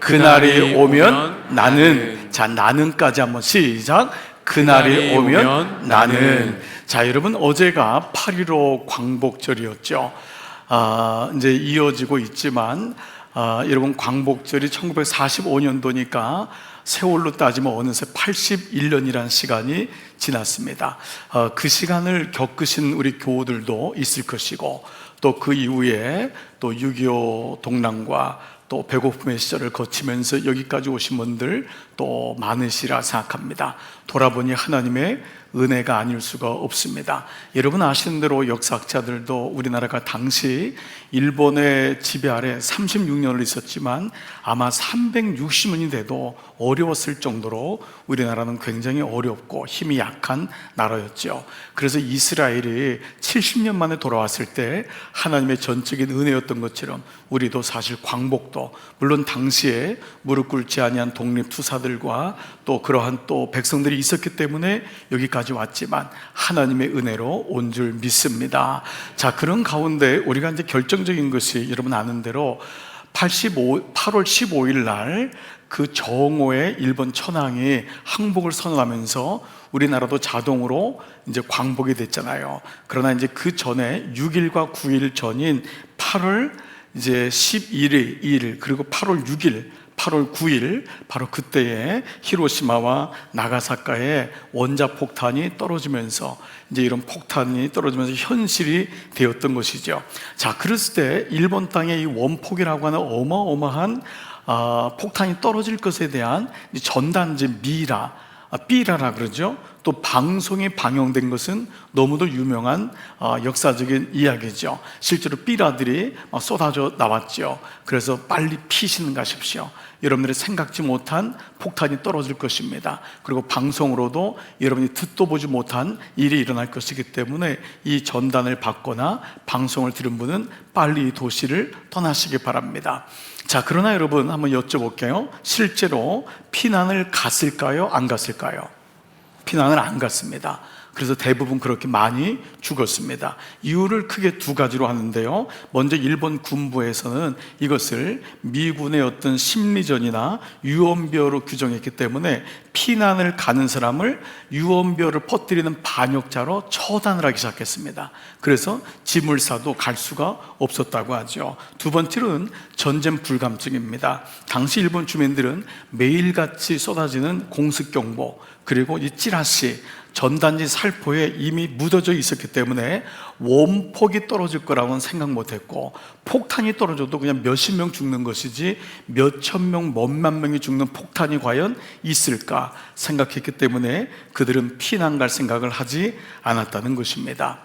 그날이 오면 나는. 자, 나는까지 한번 시작. 그날이 오면 나는. 자, 여러분, 어제가 8.15 광복절이었죠. 이제 이어지고 있지만, 여러분, 광복절이 1945년도니까 세월로 따지면 어느새 81년이라는 시간이 지났습니다. 그 시간을 겪으신 우리 교우들도 있을 것이고, 또 그 이후에 또 6.25 동란과 또 배고픔의 시절을 거치면서 여기까지 오신 분들 또 많으시라 생각합니다. 돌아보니 하나님의 은혜가 아닐 수가 없습니다. 여러분 아시는 대로 역사학자들도 우리나라가 당시 일본의 지배 아래 36년을 있었지만 아마 360년이 돼도 어려웠을 정도로 우리나라는 굉장히 어렵고 힘이 약한 나라였죠. 그래서 이스라엘이 70년 만에 돌아왔을 때 하나님의 전적인 은혜였던 것처럼 우리도 사실 광복도, 물론 당시에 무릎 꿇지 아니한 독립투사들과 또 그러한 또 백성들이 있었기 때문에 여기까지 왔지만 하나님의 은혜로 온 줄 믿습니다. 자, 그런 가운데 우리가 이제 결정적인 것이 여러분 아는 대로 8월 15일 날 그 정오에 일본 천황이 항복을 선언하면서 우리나라도 자동으로 이제 광복이 됐잖아요. 그러나 이제 그 전에 6일과 9일 전인 8월 이제 11일, 2일, 그리고 8월 6일, 8월 9일, 바로 그때에 히로시마와 나가사카에 원자폭탄이 떨어지면서 이제 이런 폭탄이 떨어지면서 현실이 되었던 것이죠. 자, 그랬을 때 일본 땅에 이 원폭이라고 하는 어마어마한 폭탄이 떨어질 것에 대한 전단지 삐라라 그러죠. 또 방송에 방영된 것은 너무도 유명한 역사적인 이야기죠. 실제로 삐라들이 쏟아져 나왔죠. 그래서 빨리 피신을 가십시오. 여러분들이 생각지 못한 폭탄이 떨어질 것입니다. 그리고 방송으로도 여러분이 듣도 보지 못한 일이 일어날 것이기 때문에 이 전단을 받거나 방송을 들은 분은 빨리 이 도시를 떠나시기 바랍니다. 자, 그러나 여러분 한번 여쭤볼게요. 실제로 피난을 갔을까요? 안 갔을까요? 피난을 안 갔습니다. 그래서 대부분 그렇게 많이 죽었습니다. 이유를 크게 두 가지로 하는데요. 먼저 일본 군부에서는 이것을 미군의 어떤 심리전이나 유언비어로 규정했기 때문에 피난을 가는 사람을 유언비어를 퍼뜨리는 반역자로 처단을 하기 시작했습니다. 그래서 짐을 싸도 갈 수가 없었다고 하죠. 두 번째로는 전쟁 불감증입니다. 당시 일본 주민들은 매일같이 쏟아지는 공습경보, 그리고 이 찌라시, 전단지 살포에 이미 묻어져 있었기 때문에 원폭이 떨어질 거라고는 생각 못했고, 폭탄이 떨어져도 그냥 몇십 명 죽는 것이지 몇천 명, 몇만 명이 죽는 폭탄이 과연 있을까 생각했기 때문에 그들은 피난 갈 생각을 하지 않았다는 것입니다.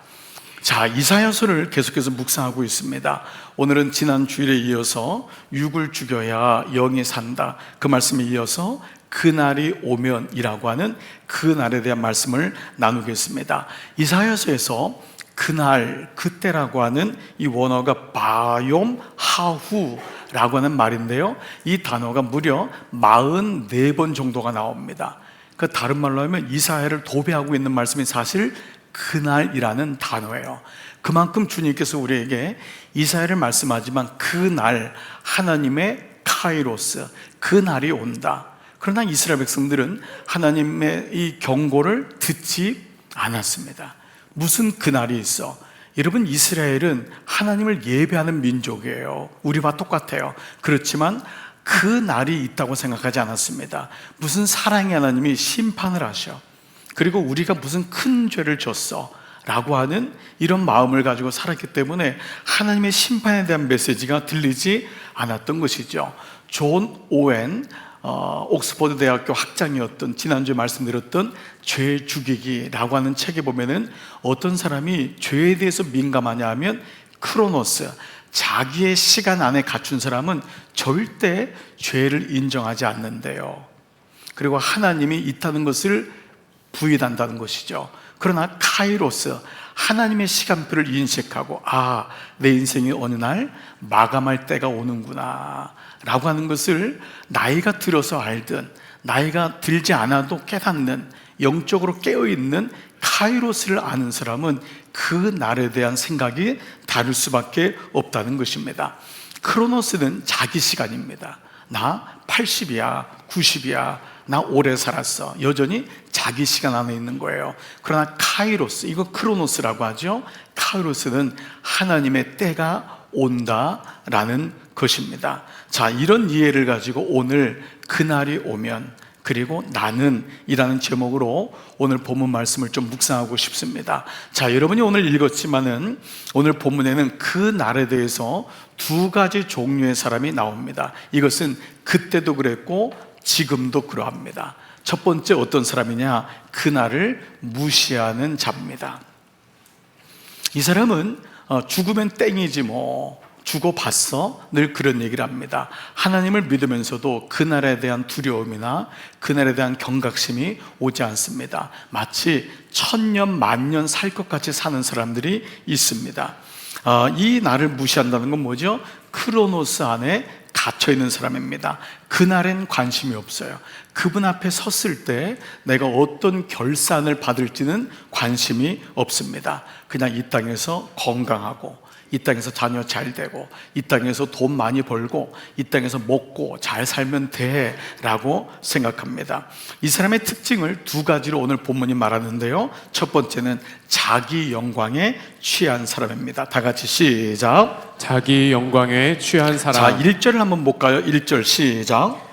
자, 이사야서를 계속해서 묵상하고 있습니다. 오늘은 지난 주일에 이어서 육을 죽여야 영이 산다, 그 말씀에 이어서 그날이 오면이라고 하는 그날에 대한 말씀을 나누겠습니다. 이사야서에서 그날, 그때라고 하는 이 원어가 바욤 하후라고 하는 말인데요, 이 단어가 무려 44번 정도가 나옵니다. 그 다른 말로 하면 이사야를 도배하고 있는 말씀이 사실 그날이라는 단어예요. 그만큼 주님께서 우리에게 이사야를 말씀하지만 그날, 하나님의 카이로스, 그날이 온다. 그러나 이스라엘 백성들은 하나님의 이 경고를 듣지 않았습니다. 무슨 그날이 있어? 여러분, 이스라엘은 하나님을 예배하는 민족이에요. 우리와 똑같아요. 그렇지만 그 날이 있다고 생각하지 않았습니다. 무슨 사랑의 하나님이 심판을 하셔, 그리고 우리가 무슨 큰 죄를 졌어 라고 하는 이런 마음을 가지고 살았기 때문에 하나님의 심판에 대한 메시지가 들리지 않았던 것이죠. 존 오웬 옥스퍼드 대학교 학장이었던, 지난주에 말씀드렸던 죄 죽이기라고 하는 책에 보면은 어떤 사람이 죄에 대해서 민감하냐 하면 크로노스, 자기의 시간 안에 갖춘 사람은 절대 죄를 인정하지 않는데요. 그리고 하나님이 있다는 것을 부인한다는 것이죠. 그러나 카이로스, 하나님의 시간표를 인식하고 내 인생이 어느 날 마감할 때가 오는구나 라고 하는 것을 나이가 들어서 알든 나이가 들지 않아도 깨닫는, 영적으로 깨어있는 카이로스를 아는 사람은 그 날에 대한 생각이 다를 수밖에 없다는 것입니다. 크로노스는 자기 시간입니다. 나 80이야, 90이야, 나 오래 살았어. 여전히 자기 시간 안에 있는 거예요. 그러나 카이로스, 이거 크로노스라고 하죠. 카이로스는 하나님의 때가 온다라는 것입니다. 자, 이런 이해를 가지고 오늘 그날이 오면, 그리고 나는 이라는 제목으로 오늘 본문 말씀을 좀 묵상하고 싶습니다. 자, 여러분이 오늘 읽었지만은 오늘 본문에는 그 날에 대해서 두 가지 종류의 사람이 나옵니다. 이것은 그때도 그랬고 지금도 그러합니다. 첫 번째 어떤 사람이냐? 그날을 무시하는 자입니다. 이 사람은 죽으면 땡이지 뭐, 죽어봤어? 늘 그런 얘기를 합니다. 하나님을 믿으면서도 그날에 대한 두려움이나 그날에 대한 경각심이 오지 않습니다. 마치 천년 만년 살 것 같이 사는 사람들이 있습니다. 이 날을 무시한다는 건 뭐죠? 크로노스 안에 갇혀있는 사람입니다. 그날엔 관심이 없어요. 그분 앞에 섰을 때 내가 어떤 결산을 받을지는 관심이 없습니다. 그냥 이 땅에서 건강하고, 이 땅에서 자녀 잘 되고, 이 땅에서 돈 많이 벌고, 이 땅에서 먹고 잘 살면 돼 라고 생각합니다. 이 사람의 특징을 두 가지로 오늘 본문이 말하는데요, 첫 번째는 자기 영광에 취한 사람입니다. 다 같이 시작. 자기 영광에 취한 사람. 자, 1절을 한번 볼까요? 1절 시작.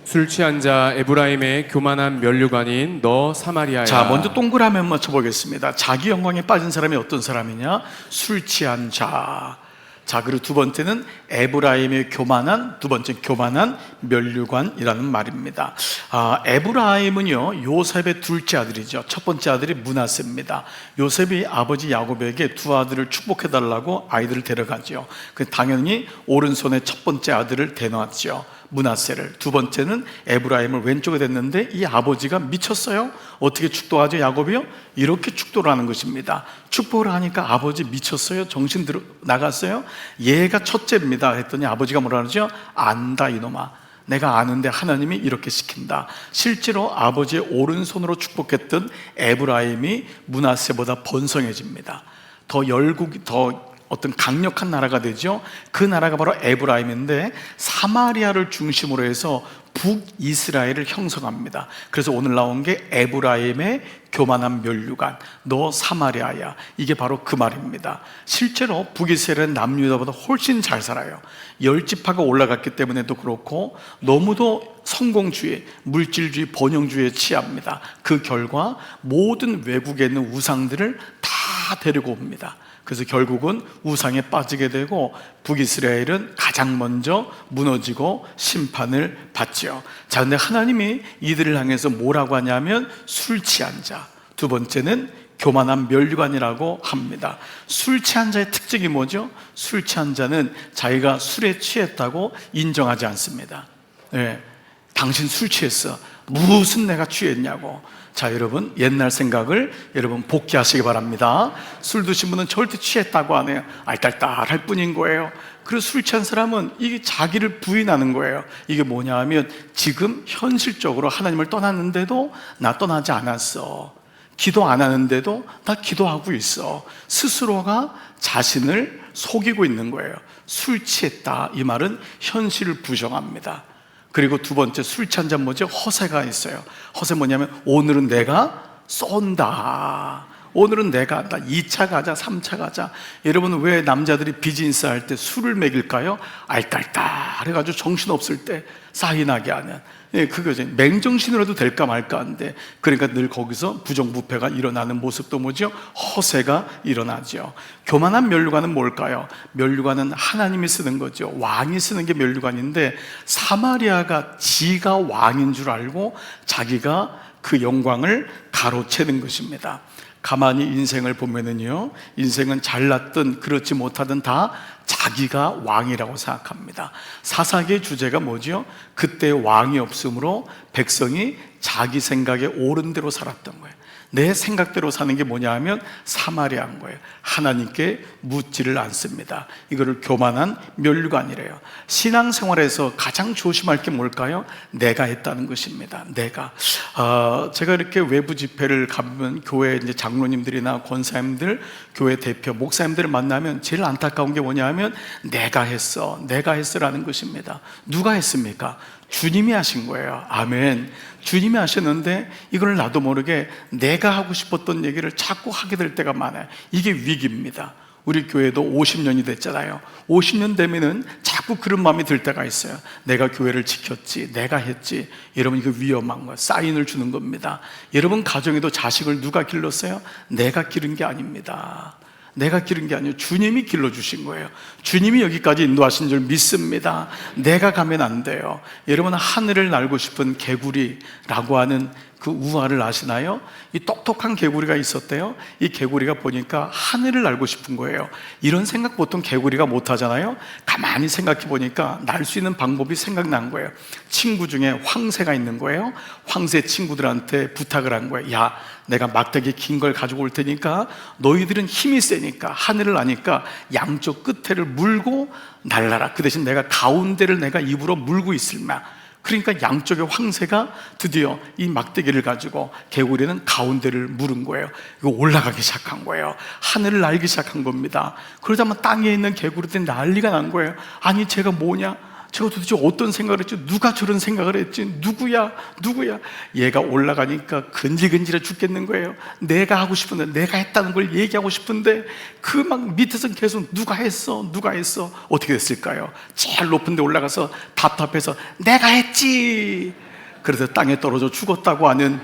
술 취한 자 에브라임의 교만한 면류관인 너 사마리아야. 자, 먼저 동그라미 한번 쳐보겠습니다. 자기 영광에 빠진 사람이 어떤 사람이냐? 술 취한 자. 자, 그리고 두 번째는 에브라임의 교만한, 두 번째 교만한 면류관이라는 말입니다. 에브라임은요, 요셉의 둘째 아들이죠. 첫 번째 아들이 므낫세입니다. 요셉이 아버지 야곱에게 두 아들을 축복해달라고 아이들을 데려가죠. 당연히 오른손에 첫 번째 아들을 대놓았죠, 므낫세를. 두 번째는 에브라임을 왼쪽에 댔는데 이 아버지가 미쳤어요. 어떻게 축도하죠, 야곱이요? 이렇게 축도를 하는 것입니다. 축복을 하니까 아버지 미쳤어요? 정신 나갔어요? 얘가 첫째입니다 했더니 아버지가 뭐라 그러죠? 안다 이놈아, 내가 아는데 하나님이 이렇게 시킨다. 실제로 아버지의 오른손으로 축복했던 에브라임이 므낫세보다 번성해집니다. 더 어떤 강력한 나라가 되죠. 그 나라가 바로 에브라임인데 사마리아를 중심으로 해서 북이스라엘을 형성합니다. 그래서 오늘 나온 게 에브라임의 교만한 면류관, 너 사마리아야, 이게 바로 그 말입니다. 실제로 북이스라엘은 남유다보다 훨씬 잘 살아요. 열지파가 올라갔기 때문에도 그렇고 너무도 성공주의, 물질주의, 번영주의에 취합니다. 그 결과 모든 외국에 있는 우상들을 다 데리고 옵니다. 그래서 결국은 우상에 빠지게 되고 북이스라엘은 가장 먼저 무너지고 심판을 받죠. 자, 근데 하나님이 이들을 향해서 뭐라고 하냐면 술 취한 자, 두 번째는 교만한 면류관이라고 합니다. 술 취한 자의 특징이 뭐죠? 술 취한 자는 자기가 술에 취했다고 인정하지 않습니다. 네, 당신 술 취했어. 무슨 내가 취했냐고. 자, 여러분, 옛날 생각을 여러분 복귀하시기 바랍니다. 술 드신 분은 절대 취했다고 안 해요. 알딸딸할 뿐인 거예요. 그래서 술 취한 사람은 이게 자기를 부인하는 거예요. 이게 뭐냐 하면 지금 현실적으로 하나님을 떠났는데도 나 떠나지 않았어. 기도 안 하는데도 나 기도하고 있어. 스스로가 자신을 속이고 있는 거예요. 술 취했다, 이 말은 현실을 부정합니다. 그리고 두 번째, 술 취한 자 뭐죠? 허세가 있어요. 허세 뭐냐면 오늘은 내가 쏜다, 오늘은 내가 한다. 2차 가자, 3차 가자. 여러분, 왜 남자들이 비즈니스 할 때 술을 먹일까요? 알딸딸 해가지고 정신없을 때 사인하게 하는, 그거죠. 맹정신으로도 될까 말까 하는데, 그러니까 늘 거기서 부정부패가 일어나는 모습도 뭐죠? 허세가 일어나죠. 교만한 면류관은 뭘까요? 면류관은 하나님이 쓰는 거죠. 왕이 쓰는 게 면류관인데, 사마리아가 지가 왕인 줄 알고 자기가 그 영광을 가로채는 것입니다. 가만히 인생을 보면은요, 인생은 잘났든 그렇지 못하든 다 자기가 왕이라고 생각합니다. 사사기의 주제가 뭐죠? 그때 왕이 없으므로 백성이 자기 생각에 옳은 대로 살았던 거예요. 내 생각대로 사는 게 뭐냐 하면 사마리아인 거예요. 하나님께 묻지를 않습니다. 이거를 교만한 면류관이래요. 신앙생활에서 가장 조심할 게 뭘까요? 내가 했다는 것입니다. 내가. 제가 이렇게 외부 집회를 가면 교회 이제 장로님들이나 권사님들, 교회 대표, 목사님들을 만나면 제일 안타까운 게 뭐냐 하면 내가 했어라는 것입니다. 누가 했습니까? 주님이 하신 거예요. 아멘. 주님이 하셨는데 이걸 나도 모르게 내가 하고 싶었던 얘기를 자꾸 하게 될 때가 많아요. 이게 위기입니다. 우리 교회도 50년이 됐잖아요. 50년 되면은 자꾸 그런 마음이 들 때가 있어요. 내가 교회를 지켰지, 내가 했지. 여러분, 이거 위험한 거예요. 사인을 주는 겁니다. 여러분 가정에도 자식을 누가 길렀어요? 내가 기른 게 아닙니다. 내가 기른 게 아니에요. 주님이 길러주신 거예요. 주님이 여기까지 인도하신 줄 믿습니다. 내가 가면 안 돼요. 여러분, 하늘을 날고 싶은 개구리라고 하는 그 우화를 아시나요? 이 똑똑한 개구리가 있었대요. 이 개구리가 보니까 하늘을 날고 싶은 거예요. 이런 생각 보통 개구리가 못 하잖아요. 가만히 생각해 보니까 날 수 있는 방법이 생각난 거예요. 친구 중에 황새가 있는 거예요. 황새 친구들한테 부탁을 한 거예요. 야, 내가 막대기 긴 걸 가지고 올 테니까 너희들은 힘이 세니까 하늘을 나니까 양쪽 끝에를 물고 날라라. 그 대신 내가 가운데를 내가 입으로 물고 있을마. 그러니까 양쪽의 황새가 드디어 이 막대기를 가지고 개구리는 가운데를 물은 거예요. 이거 올라가기 시작한 거예요. 하늘을 날기 시작한 겁니다. 그러자마자 땅에 있는 개구리들이 난리가 난 거예요. 아니, 제가 뭐냐? 제가 도대체 어떤 생각을 했지? 누가 저런 생각을 했지? 누구야? 얘가 올라가니까 근질근질해 죽겠는 거예요. 내가 하고 싶은데, 내가 했다는 걸 얘기하고 싶은데 그 막 밑에서 계속 누가 했어? 어떻게 됐을까요? 제일 높은 데 올라가서 답답해서 내가 했지! 그래서 땅에 떨어져 죽었다고 하는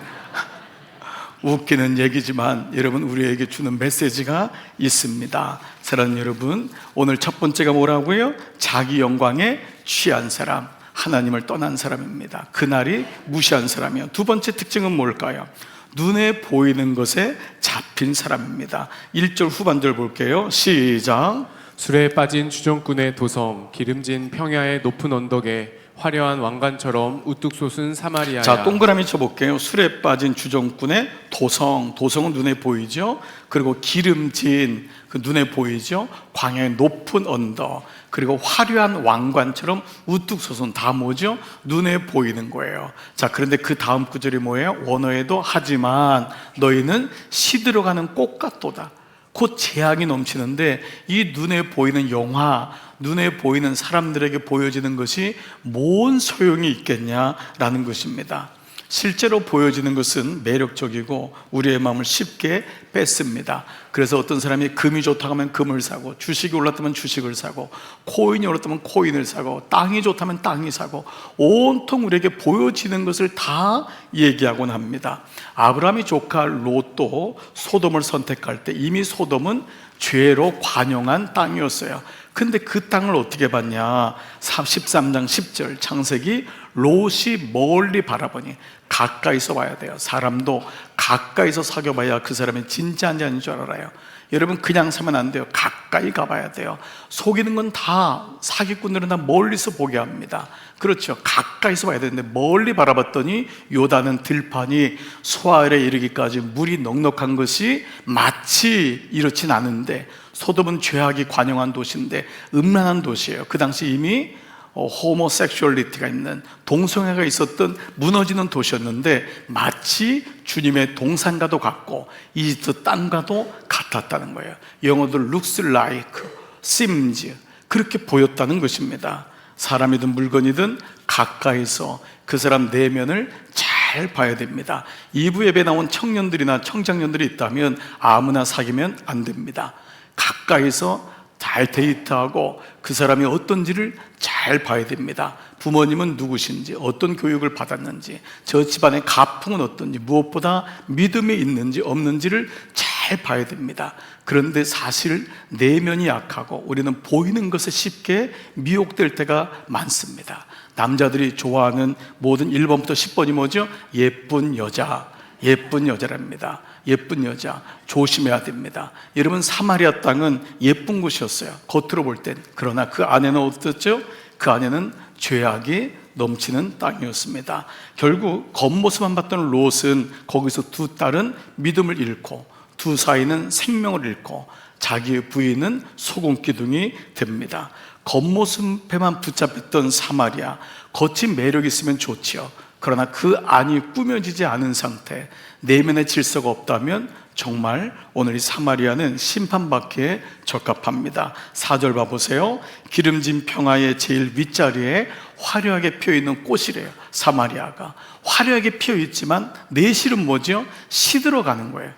웃기는 얘기지만 여러분, 우리에게 주는 메시지가 있습니다. 사랑하는 여러분, 오늘 첫 번째가 뭐라고요? 자기 영광에 취한 사람, 하나님을 떠난 사람입니다. 그날이 무시한 사람이에요. 두 번째 특징은 뭘까요? 눈에 보이는 것에 잡힌 사람입니다. 1절 후반절 볼게요. 시작. 술에 빠진 주정꾼의 도성, 기름진 평야의 높은 언덕에 화려한 왕관처럼 우뚝 솟은 사마리아야. 자, 동그라미 쳐볼게요. 술에 빠진 주정꾼의 도성은 눈에 보이죠. 그리고 기름진, 그 눈에 보이죠. 광야의 높은 언덕, 그리고 화려한 왕관처럼 우뚝 솟은, 다 뭐죠? 눈에 보이는 거예요. 자, 그런데 그 다음 구절이 뭐예요? 원어에도 하지만 너희는 시들어가는 꽃 같도다. 곧 재앙이 넘치는데 이 눈에 보이는 영화, 눈에 보이는 사람들에게 보여지는 것이 뭔 소용이 있겠냐라는 것입니다. 실제로 보여지는 것은 매력적이고 우리의 마음을 쉽게 뺏습니다. 그래서 어떤 사람이 금이 좋다고 하면 금을 사고, 주식이 올랐다면 주식을 사고, 코인이 올랐다면 코인을 사고, 땅이 좋다면 땅이 사고, 온통 우리에게 보여지는 것을 다 얘기하곤 합니다. 아브라함이 조카 롯도 소돔을 선택할 때 이미 소돔은 죄로 관영한 땅이었어요. 근데 그 땅을 어떻게 봤냐? 13장 10절 창세기, 롯이 멀리 바라보니, 가까이서 봐야 돼요. 사람도 가까이서 사귀어봐야 그 사람이 진짜인지 아닌 줄 알아요. 여러분, 그냥 사면 안 돼요. 가까이 가봐야 돼요. 속이는 건 다, 사기꾼들은 다 멀리서 보게 합니다. 그렇죠. 가까이서 봐야 되는데 멀리 바라봤더니 요단은 들판이 소아엘에 이르기까지 물이 넉넉한 것이 마치 이렇진 않은데, 소돔은 죄악이 관영한 도시인데 음란한 도시예요. 그 당시 이미 호모섹슈얼리티가 있는, 동성애가 있었던 무너지는 도시였는데 마치 주님의 동산과도 같고 이집트 땅과도 같았다는 거예요. 영어도 looks like, seems, 그렇게 보였다는 것입니다. 사람이든 물건이든 가까이서 그 사람 내면을 잘 봐야 됩니다. 2부 예배 나온 청년들이나 청장년들이 있다면 아무나 사귀면 안 됩니다. 가까이서 잘 데이트하고 그 사람이 어떤지를 잘 봐야 됩니다. 부모님은 누구신지, 어떤 교육을 받았는지, 저 집안의 가풍은 어떤지, 무엇보다 믿음이 있는지 없는지를 잘 봐야 됩니다. 그런데 사실 내면이 약하고 우리는 보이는 것에 쉽게 미혹될 때가 많습니다. 남자들이 좋아하는 모든 1번부터 10번이 뭐죠? 예쁜 여자, 예쁜 여자랍니다. 예쁜 여자, 조심해야 됩니다. 여러분, 사마리아 땅은 예쁜 곳이었어요, 겉으로 볼 땐. 그러나 그 안에는 어떻죠? 그 안에는 죄악이 넘치는 땅이었습니다. 결국 겉모습만 봤던 롯은 거기서 두 딸은 믿음을 잃고 두 사이는 생명을 잃고 자기의 부인은 소금기둥이 됩니다. 겉모습에만 붙잡혔던 사마리아, 겉이 매력 있으면 좋지요. 그러나 그 안이 꾸며지지 않은 상태, 내면의 질서가 없다면 정말 오늘 이 사마리아는 심판받기에 적합합니다. 4절 봐보세요. 기름진 평화의 제일 윗자리에 화려하게 피어있는 꽃이래요. 사마리아가 화려하게 피어있지만 내실은 뭐죠? 시들어가는 거예요.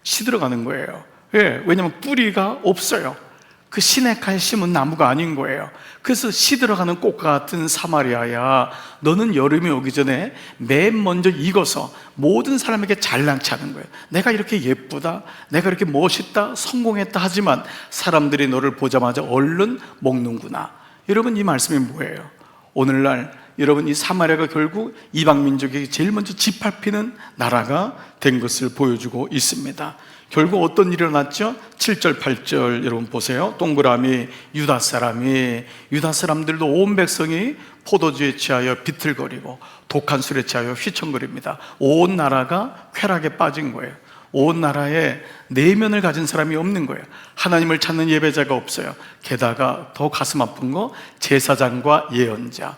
시들어가는 거예요. 왜? 왜냐하면 뿌리가 없어요. 그 시내가에 심은 나무가 아닌 거예요. 그래서 시들어가는 꽃과 같은 사마리아야, 너는 여름이 오기 전에 맨 먼저 익어서 모든 사람에게 잘난치 하는 거예요. 내가 이렇게 예쁘다, 내가 이렇게 멋있다, 성공했다 하지만 사람들이 너를 보자마자 얼른 먹는구나. 여러분, 이 말씀이 뭐예요? 오늘날 여러분, 이 사마리아가 결국 이방 민족에게 제일 먼저 짓밟히는 나라가 된 것을 보여주고 있습니다. 결국 어떤 일이 일어났죠? 7절 8절 여러분 보세요. 동그라미 유다 사람들도 온 백성이 포도주에 취하여 비틀거리고 독한 술에 취하여 휘청거립니다. 온 나라가 쾌락에 빠진 거예요. 온 나라에 내면을 가진 사람이 없는 거예요. 하나님을 찾는 예배자가 없어요. 게다가 더 가슴 아픈 거, 제사장과 예언자.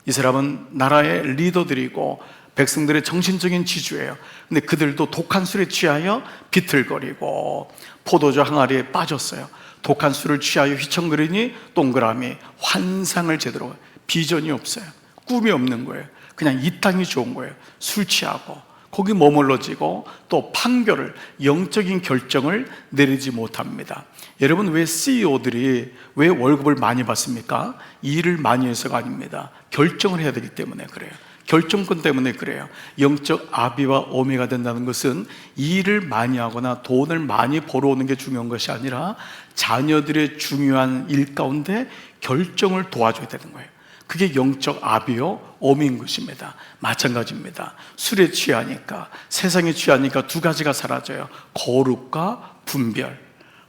이 사람은 나라의 리더들이고 백성들의 정신적인 지주예요. 근데 그들도 독한 술에 취하여 비틀거리고 포도주 항아리에 빠졌어요. 독한 술을 취하여 휘청거리니 동그라미 환상을 제대로, 비전이 없어요. 꿈이 없는 거예요. 그냥 이 땅이 좋은 거예요. 술 취하고 거기 머물러지고 또 판결을, 영적인 결정을 내리지 못합니다. 여러분, 왜 CEO들이 왜 월급을 많이 받습니까? 일을 많이 해서가 아닙니다. 결정을 해야 되기 때문에 그래요. 결정권 때문에 그래요. 영적 아비와 오미가 된다는 것은 일을 많이 하거나 돈을 많이 벌어오는 게 중요한 것이 아니라 자녀들의 중요한 일 가운데 결정을 도와줘야 되는 거예요. 그게 영적 아비요 오미인 것입니다. 마찬가지입니다. 술에 취하니까, 세상에 취하니까 두 가지가 사라져요. 거룩과 분별.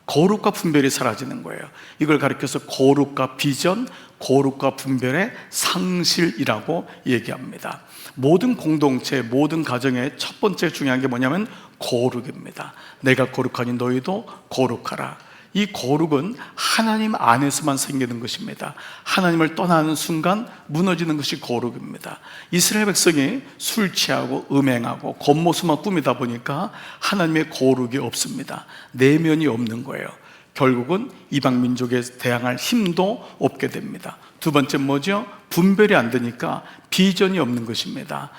거룩과 분별이 사라지는 거예요. 이걸 가리켜서 거룩과 비전, 거룩과 분별의 상실이라고 얘기합니다. 모든 공동체, 모든 가정의 첫 번째 중요한 게 뭐냐면 거룩입니다. 내가 거룩하니 너희도 거룩하라. 이 거룩은 하나님 안에서만 생기는 것입니다. 하나님을 떠나는 순간 무너지는 것이 거룩입니다. 이스라엘 백성이 술 취하고 음행하고 겉모습만 꾸미다 보니까 하나님의 거룩이 없습니다. 내면이 없는 거예요. 결국은 이방 민족에 대항할 힘도 없게 됩니다. 두 번째 뭐죠? 분별이 안 되니까 비전이 없는 것입니다.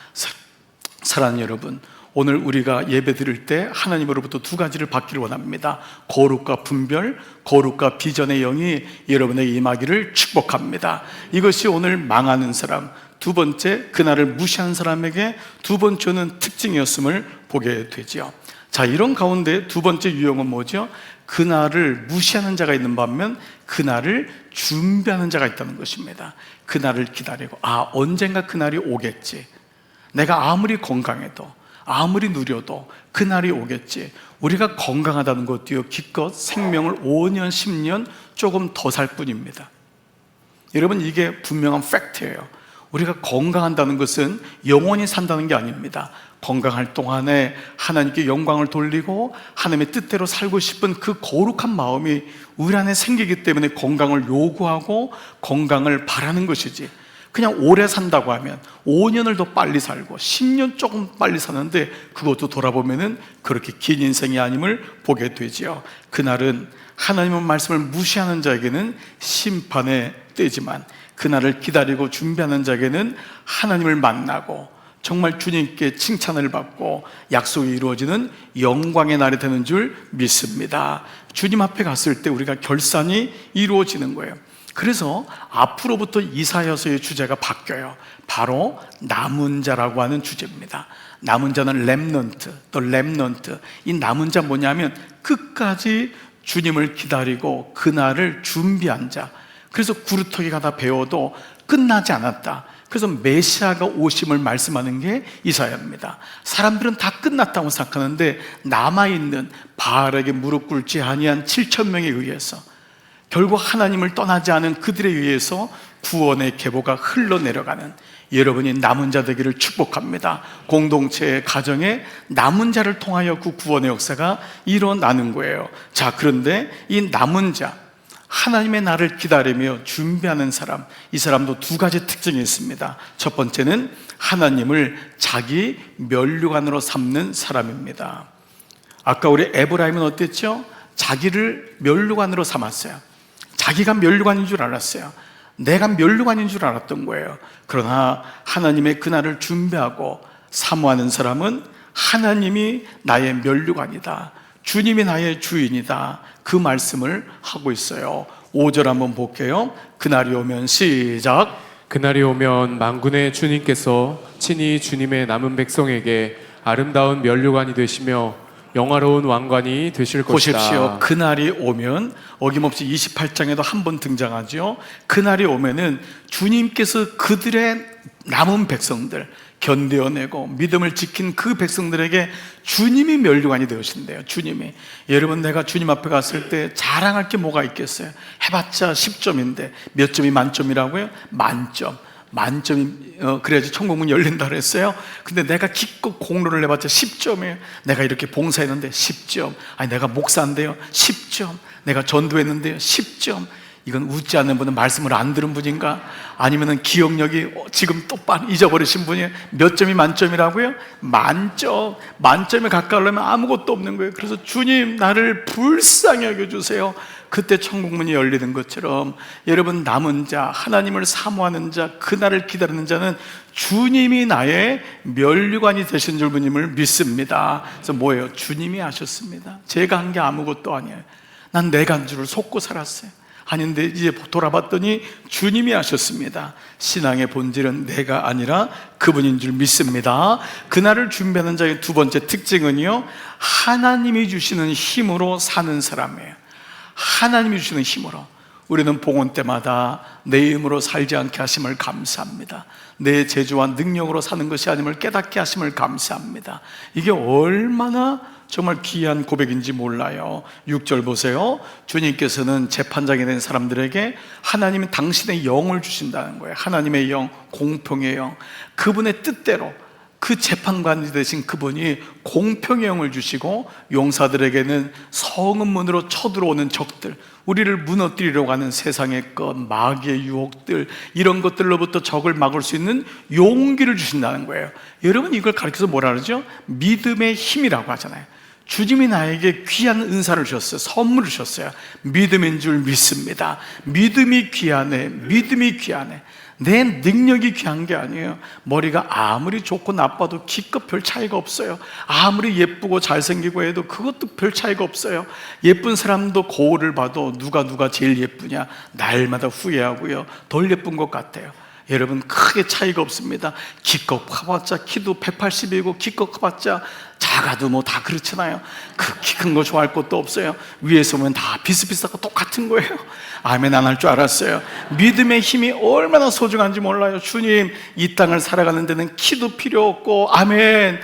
사랑하는 여러분, 오늘 우리가 예배 드릴 때 하나님으로부터 두 가지를 받기를 원합니다. 거룩과 분별, 거룩과 비전의 영이 여러분에게 임하기를 축복합니다. 이것이 오늘 망하는 사람, 두 번째 그날을 무시한 사람에게 두 번째는 특징이었음을 보게 되죠. 자, 이런 가운데 두 번째 유형은 뭐죠? 그날을 무시하는 자가 있는 반면 그날을 준비하는 자가 있다는 것입니다. 그날을 기다리고, 언젠가 그날이 오겠지. 내가 아무리 건강해도, 아무리 누려도 그날이 오겠지. 우리가 건강하다는 것도요, 기껏 생명을 5년, 10년 조금 더 살 뿐입니다. 여러분, 이게 분명한 팩트예요. 우리가 건강한다는 것은 영원히 산다는 게 아닙니다. 건강할 동안에 하나님께 영광을 돌리고 하나님의 뜻대로 살고 싶은 그 거룩한 마음이 우리 안에 생기기 때문에 건강을 요구하고 건강을 바라는 것이지, 그냥 오래 산다고 하면 5년을 더 빨리 살고 10년 조금 빨리 사는데 그것도 돌아보면은 그렇게 긴 인생이 아님을 보게 되지요. 그날은 하나님의 말씀을 무시하는 자에게는 심판의 때지만 그날을 기다리고 준비하는 자에게는 하나님을 만나고 정말 주님께 칭찬을 받고 약속이 이루어지는 영광의 날이 되는 줄 믿습니다. 주님 앞에 갔을 때 우리가 결산이 이루어지는 거예요. 그래서 앞으로부터 이사야서의 주제가 바뀌어요. 바로 남은 자라고 하는 주제입니다. 남은 자는 렘넌트, 또 렘넌트. 이 남은 자 뭐냐면 끝까지 주님을 기다리고 그날을 준비한 자. 그래서 구루터기 가다 배워도 끝나지 않았다. 그래서 메시아가 오심을 말씀하는 게 이사야입니다. 사람들은 다 끝났다고 생각하는데 남아있는 바알에게 무릎 꿇지 아니한 7,000명에 의해서 결국 하나님을 떠나지 않은 그들에 의해서 구원의 계보가 흘러내려가는 여러분이 남은 자 되기를 축복합니다. 공동체의 가정에 남은 자를 통하여 그 구원의 역사가 일어나는 거예요. 자, 그런데 이 남은 자, 하나님의 날을 기다리며 준비하는 사람, 이 사람도 두 가지 특징이 있습니다. 첫 번째는 하나님을 자기 면류관으로 삼는 사람입니다. 아까 우리 에브라임은 어땠죠? 자기를 면류관으로 삼았어요. 자기가 면류관인 줄 알았어요. 내가 면류관인 줄 알았던 거예요. 그러나 하나님의 그날을 준비하고 사모하는 사람은 하나님이 나의 면류관이다, 주님이 나의 주인이다, 그 말씀을 하고 있어요. 5절 한번 볼게요. 그날이 오면 시작. 그날이 오면 만군의 주님께서 친히 주님의 남은 백성에게 아름다운 면류관이 되시며 영화로운 왕관이 되실 것이다. 보십시오. 그날이 오면 어김없이 28장에도 한 번 등장하죠. 그날이 오면은 주님께서 그들의 남은 백성들, 견뎌내고 믿음을 지킨 그 백성들에게 주님이 면류관이 되으신대요. 주님이. 여러분, 내가 주님 앞에 갔을 때 자랑할 게 뭐가 있겠어요? 해봤자 10점인데 몇 점이 만점이라고요? 만점. 만점이 그래야지 천국문 열린다 그랬어요. 근데 내가 기껏 공로를 해봤자 10점이에요. 내가 이렇게 봉사했는데 10점. 아니, 내가 목사인데요 10점. 내가 전도했는데요 10점. 이건 웃지 않는 분은 말씀을 안 들은 분인가? 아니면은 기억력이 지금 똑바로 잊어버리신 분이에요. 몇 점이 만점이라고요? 만점. 만점에 가까우려면 아무것도 없는 거예요. 그래서 주님, 나를 불쌍히 여겨주세요. 그때 천국문이 열리는 것처럼 여러분, 남은 자, 하나님을 사모하는 자, 그날을 기다리는 자는 주님이 나의 면류관이 되신 줄 주님을 믿습니다. 그래서 뭐예요? 주님이 하셨습니다. 제가 한 게 아무것도 아니에요. 난 내가 한 줄을 속고 살았어요. 아닌데 이제 돌아봤더니 주님이 하셨습니다. 신앙의 본질은 내가 아니라 그분인 줄 믿습니다. 그날을 준비하는 자의 두 번째 특징은요, 하나님이 주시는 힘으로 사는 사람이에요. 하나님이 주시는 힘으로. 우리는 봉헌 때마다 내 힘으로 살지 않게 하심을 감사합니다. 내 재주와 능력으로 사는 것이 아님을 깨닫게 하심을 감사합니다. 이게 얼마나 정말 귀한 고백인지 몰라요. 6절 보세요. 주님께서는 재판장이 된 사람들에게 하나님이 당신의 영을 주신다는 거예요. 하나님의 영, 공평의 영, 그분의 뜻대로 그 재판관이 되신 그분이 공평의 영을 주시고, 용사들에게는 성읍문으로 쳐들어오는 적들, 우리를 무너뜨리려고 하는 세상의 것, 마귀의 유혹들, 이런 것들로부터 적을 막을 수 있는 용기를 주신다는 거예요. 여러분, 이걸 가르쳐서 뭐라 그러죠? 믿음의 힘이라고 하잖아요. 주님이 나에게 귀한 은사를 주셨어요. 선물을 주셨어요. 믿음인 줄 믿습니다. 믿음이 귀하네. 믿음이 귀하네. 내 능력이 귀한 게 아니에요. 머리가 아무리 좋고 나빠도 기껏 별 차이가 없어요. 아무리 예쁘고 잘생기고 해도 그것도 별 차이가 없어요. 예쁜 사람도 거울을 봐도 누가 제일 예쁘냐 날마다 후회하고요. 덜 예쁜 것 같아요. 여러분, 크게 차이가 없습니다. 기껏 커봤자 키도 180이고 기껏 커봤자 작아도 뭐 다 그렇잖아요. 그 키 큰 거 좋아할 것도 없어요. 위에서 보면 다 비슷비슷하고 똑같은 거예요. 아멘 안 할 줄 알았어요. 믿음의 힘이 얼마나 소중한지 몰라요. 주님, 이 땅을 살아가는 데는 키도 필요 없고, 아멘,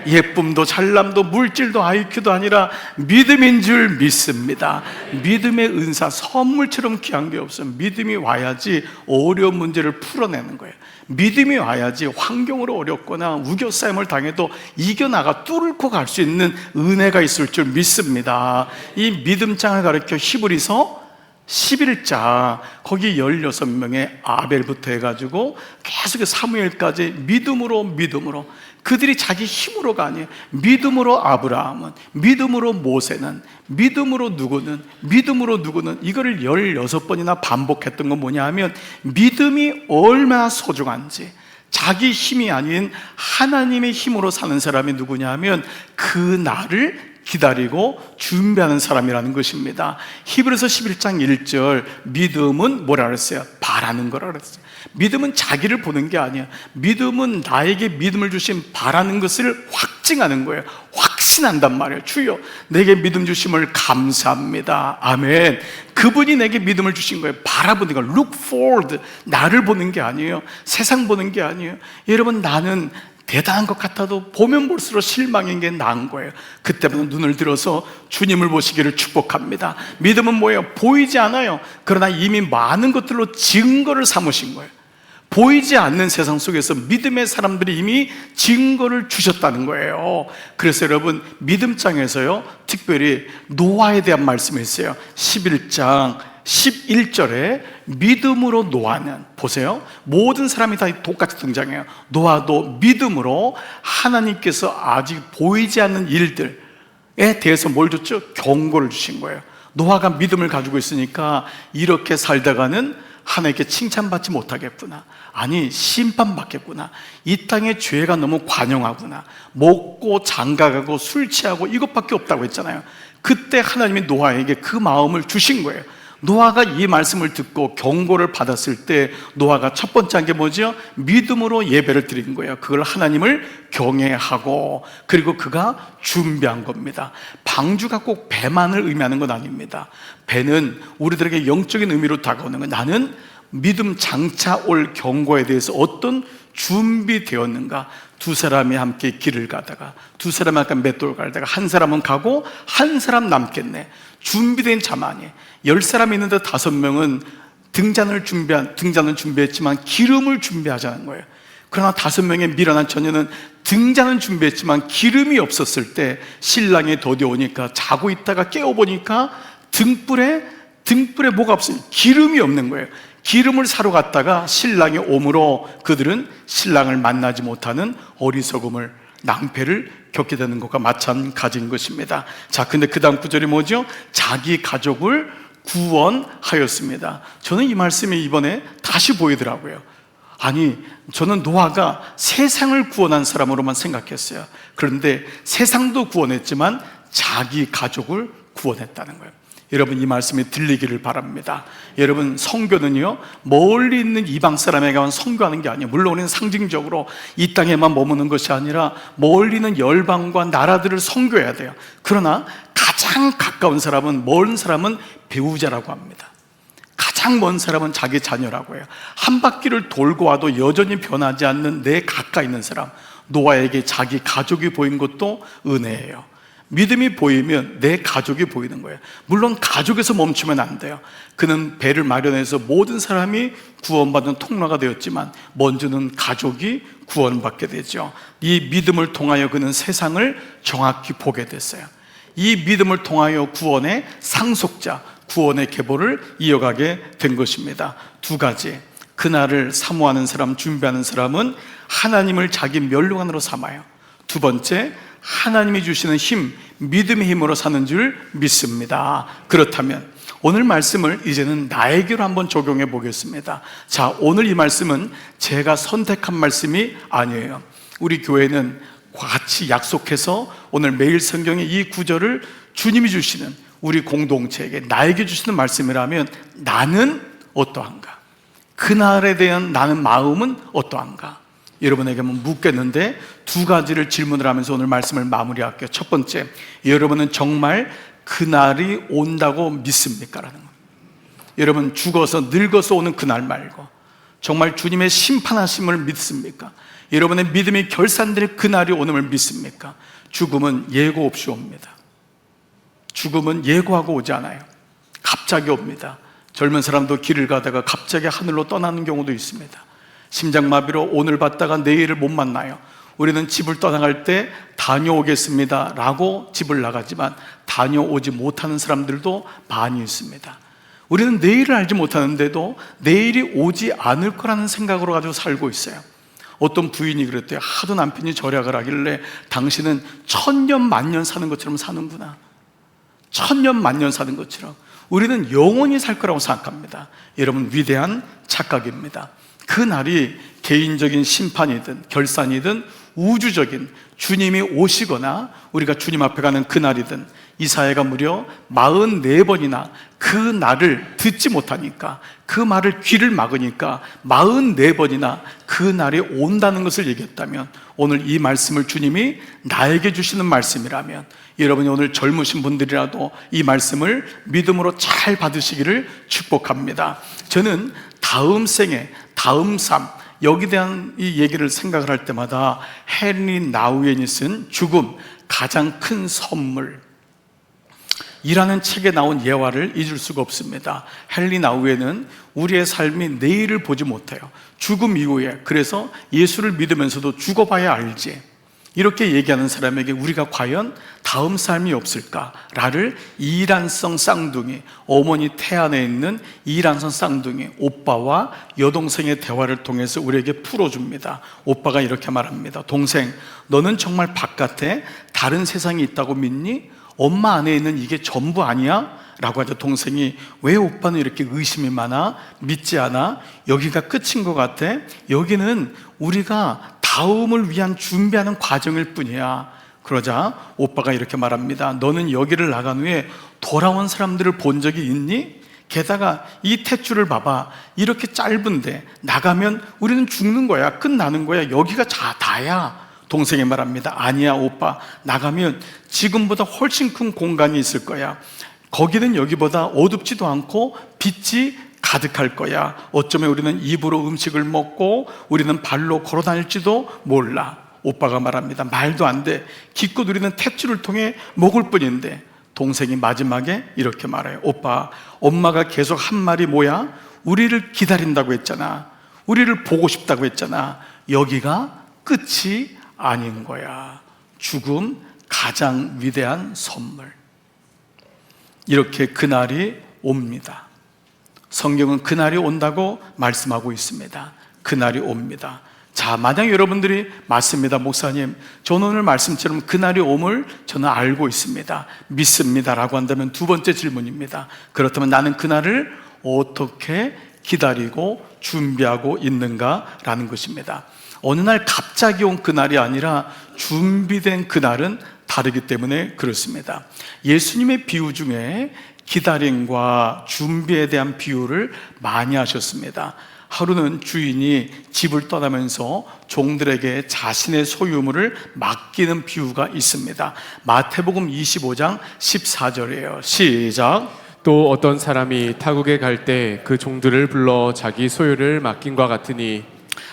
예쁨도 잘남도 물질도 IQ도 아니라 믿음인 줄 믿습니다. 믿음의 은사, 선물처럼 귀한 게 없어요. 믿음이 와야지 어려운 문제를 풀어내는 거예요. 믿음이 와야지 환경으로 어렵거나 우겨싸임을 당해도 이겨나가 뚫고 갈 수 있는 은혜가 있을 줄 믿습니다. 이 믿음장을 가르쳐 히브리서 11장, 거기 16명의 아벨부터 해가지고 계속 사무엘까지 믿음으로 그들이 자기 힘으로가 아니에요. 믿음으로 아브라함은, 믿음으로 모세는, 믿음으로 누구는 이거를 16번이나 반복했던 건 뭐냐 하면, 믿음이 얼마나 소중한지, 자기 힘이 아닌 하나님의 힘으로 사는 사람이 누구냐 하면 그 날을 기다리고 준비하는 사람이라는 것입니다. 히브리서 11장 1절, 믿음은 뭐라 그랬어요? 바라는 거라 그랬어요. 믿음은 자기를 보는 게 아니야. 믿음은 나에게 믿음을 주신 바라는 것을 확증하는 거예요. 확신한단 말이에요. 주여, 내게 믿음 주심을 감사합니다. 아멘. 그분이 내게 믿음을 주신 거예요. 바라보는 거, look forward. 나를 보는 게 아니에요. 세상 보는 게 아니에요. 여러분, 나는 대단한 것 같아도 보면 볼수록 실망인 게 나은 거예요. 그때부터 눈을 들어서 주님을 보시기를 축복합니다. 믿음은 뭐예요? 보이지 않아요. 그러나 이미 많은 것들로 증거를 삼으신 거예요. 보이지 않는 세상 속에서 믿음의 사람들이 이미 증거를 주셨다는 거예요. 그래서 여러분, 믿음장에서요, 특별히 노아에 대한 말씀이 있어요. 11장 11절에 믿음으로 노아는, 보세요, 모든 사람이 다 똑같이 등장해요. 노아도 믿음으로 하나님께서 아직 보이지 않는 일들에 대해서 뭘 줬죠? 경고를 주신 거예요. 노아가 믿음을 가지고 있으니까 이렇게 살다가는 하나님께 칭찬받지 못하겠구나, 아니 심판받겠구나, 이 땅의 죄가 너무 관영하구나, 먹고 장가가고 술 취하고 이것밖에 없다고 했잖아요. 그때 하나님이 노아에게 그 마음을 주신 거예요. 노아가 이 말씀을 듣고 경고를 받았을 때 노아가 첫 번째 한 게 뭐죠? 믿음으로 예배를 드린 거예요. 그걸 하나님을 경외하고, 그리고 그가 준비한 겁니다. 방주가 꼭 배만을 의미하는 건 아닙니다. 배는 우리들에게 영적인 의미로 다가오는 거예요. 나는 믿음 장차 올 경고에 대해서 어떤 준비되었는가. 두 사람이 함께 길을 가다가, 두 사람이 아까 맷돌 가다가 한 사람은 가고 한 사람 남겠네. 준비된 자만이. 10사람이 있는데 5명은 등잔을 준비했지만 기름을 준비하자는 거예요. 그러나 5명의 미련한 처녀는 등잔은 준비했지만 기름이 없었을 때 신랑이 더디 오니까 자고 있다가 깨어보니까 등불에 뭐가 없어요. 기름이 없는 거예요. 기름을 사러 갔다가 신랑이 오므로 그들은 신랑을 만나지 못하는 어리석음을, 낭패를 겪게 되는 것과 마찬가지인 것입니다. 자, 근데 그 다음 구절이 뭐죠? 자기 가족을 구원하였습니다. 저는 이 말씀이 이번에 다시 보이더라고요. 아니, 저는 노아가 세상을 구원한 사람으로만 생각했어요. 그런데 세상도 구원했지만 자기 가족을 구원했다는 거예요. 여러분, 이 말씀이 들리기를 바랍니다. 여러분, 선교는요, 멀리 있는 이방 사람에게만 선교하는 게 아니에요. 물론 우리는 상징적으로 이 땅에만 머무는 것이 아니라 멀리 있는 열방과 나라들을 선교해야 돼요. 그러나 가장 가까운 사람은, 먼 사람은 배우자라고 합니다. 가장 먼 사람은 자기 자녀라고 해요. 한 바퀴를 돌고 와도 여전히 변하지 않는 내 가까이 있는 사람, 노아에게 자기 가족이 보인 것도 은혜예요. 믿음이 보이면 내 가족이 보이는 거예요. 물론 가족에서 멈추면 안 돼요. 그는 배를 마련해서 모든 사람이 구원받는 통로가 되었지만 먼저는 가족이 구원받게 되죠. 이 믿음을 통하여 그는 세상을 정확히 보게 됐어요. 이 믿음을 통하여 구원의 상속자, 구원의 계보를 이어가게 된 것입니다. 두 가지, 그날을 사모하는 사람, 준비하는 사람은 하나님을 자기 멸류관으로 삼아요. 두 번째, 하나님이 주시는 힘, 믿음의 힘으로 사는 줄 믿습니다. 그렇다면 오늘 말씀을 이제는 나에게로 한번 적용해 보겠습니다. 자, 오늘 이 말씀은 제가 선택한 말씀이 아니에요. 우리 교회는 같이 약속해서 오늘 매일 성경의 이 구절을 주님이 주시는, 우리 공동체에게, 나에게 주시는 말씀이라면 나는 어떠한가? 그날에 대한 나는 마음은 어떠한가? 여러분에게 한번 묻겠는데 두 가지를 질문을 하면서 오늘 말씀을 마무리할게요. 첫 번째, 여러분은 정말 그날이 온다고 믿습니까? 라는 겁니다. 여러분, 죽어서 늙어서 오는 그날 말고 정말 주님의 심판하심을 믿습니까? 여러분의 믿음이 결산될 그날이 오음을 믿습니까? 죽음은 예고 없이 옵니다. 죽음은 예고하고 오지 않아요. 갑자기 옵니다. 젊은 사람도 길을 가다가 갑자기 하늘로 떠나는 경우도 있습니다. 심장마비로 오늘 봤다가 내일을 못 만나요. 우리는 집을 떠나갈 때 다녀오겠습니다 라고 집을 나가지만 다녀오지 못하는 사람들도 많이 있습니다. 우리는 내일을 알지 못하는데도 내일이 오지 않을 거라는 생각으로 가지고 살고 있어요. 어떤 부인이 그랬대요. 하도 남편이 절약을 하길래 당신은 천년 만년 사는 것처럼 사는구나. 천년 만년 사는 것처럼. 우리는 영원히 살 거라고 생각합니다. 여러분, 위대한 착각입니다. 그 날이 개인적인 심판이든 결산이든 우주적인 주님이 오시거나 우리가 주님 앞에 가는 그 날이든, 이사야가 무려 44번이나 그 날을 듣지 못하니까, 그 말을 귀를 막으니까 44번이나 그 날이 온다는 것을 얘기했다면, 오늘 이 말씀을 주님이 나에게 주시는 말씀이라면 여러분이 오늘 젊으신 분들이라도 이 말씀을 믿음으로 잘 받으시기를 축복합니다. 저는 다음 생에, 다음 삶, 여기에 대한 이 얘기를 생각을 할 때마다 헨리 나우엔이 쓴 죽음, 가장 큰 선물 이라는 책에 나온 예화를 잊을 수가 없습니다. 헨리 나우엔은 우리의 삶이 내일을 보지 못해요. 죽음 이후에, 그래서 예수를 믿으면서도 죽어봐야 알지, 이렇게 얘기하는 사람에게 우리가 과연 다음 삶이 없을까를 이란성 쌍둥이, 어머니 태 안에 있는 이란성 쌍둥이 오빠와 여동생의 대화를 통해서 우리에게 풀어줍니다. 오빠가 이렇게 말합니다. 동생, 너는 정말 바깥에 다른 세상이 있다고 믿니? 엄마 안에 있는 이게 전부 아니야? 라고 하자 동생이, 왜 오빠는 이렇게 의심이 많아? 믿지 않아? 여기가 끝인 것 같아? 여기는 우리가 다음을 위한 준비하는 과정일 뿐이야. 그러자 오빠가 이렇게 말합니다. 너는 여기를 나간 후에 돌아온 사람들을 본 적이 있니? 게다가 이 탯줄을 봐봐. 이렇게 짧은데 나가면 우리는 죽는 거야. 끝나는 거야. 여기가 다야. 동생이 말합니다. 아니야 오빠, 나가면 지금보다 훨씬 큰 공간이 있을 거야. 거기는 여기보다 어둡지도 않고 빛이 가득할 거야. 어쩌면 우리는 입으로 음식을 먹고 우리는 발로 걸어 다닐지도 몰라. 오빠가 말합니다. 말도 안 돼. 기껏 우리는 탯줄을 통해 먹을 뿐인데. 동생이 마지막에 이렇게 말해요. 오빠, 엄마가 계속 한 말이 뭐야? 우리를 기다린다고 했잖아. 우리를 보고 싶다고 했잖아. 여기가 끝이 아닌 거야. 죽음, 가장 위대한 선물. 이렇게 그날이 옵니다. 성경은 그날이 온다고 말씀하고 있습니다. 그날이 옵니다. 자, 만약 여러분들이 맞습니다 목사님, 저는 오늘 말씀처럼 그날이 옴을 저는 알고 있습니다, 믿습니다 라고 한다면 두 번째 질문입니다. 그렇다면 나는 그날을 어떻게 기다리고 준비하고 있는가 라는 것입니다. 어느 날 갑자기 온 그날이 아니라 준비된 그날은 다르기 때문에 그렇습니다. 예수님의 비유 중에 기다림과 준비에 대한 비유를 많이 하셨습니다. 하루는 주인이 집을 떠나면서 종들에게 자신의 소유물을 맡기는 비유가 있습니다. 마태복음 25장 14절이에요. 시작. 또 어떤 사람이 타국에 갈 때 그 종들을 불러 자기 소유를 맡긴 것 같으니,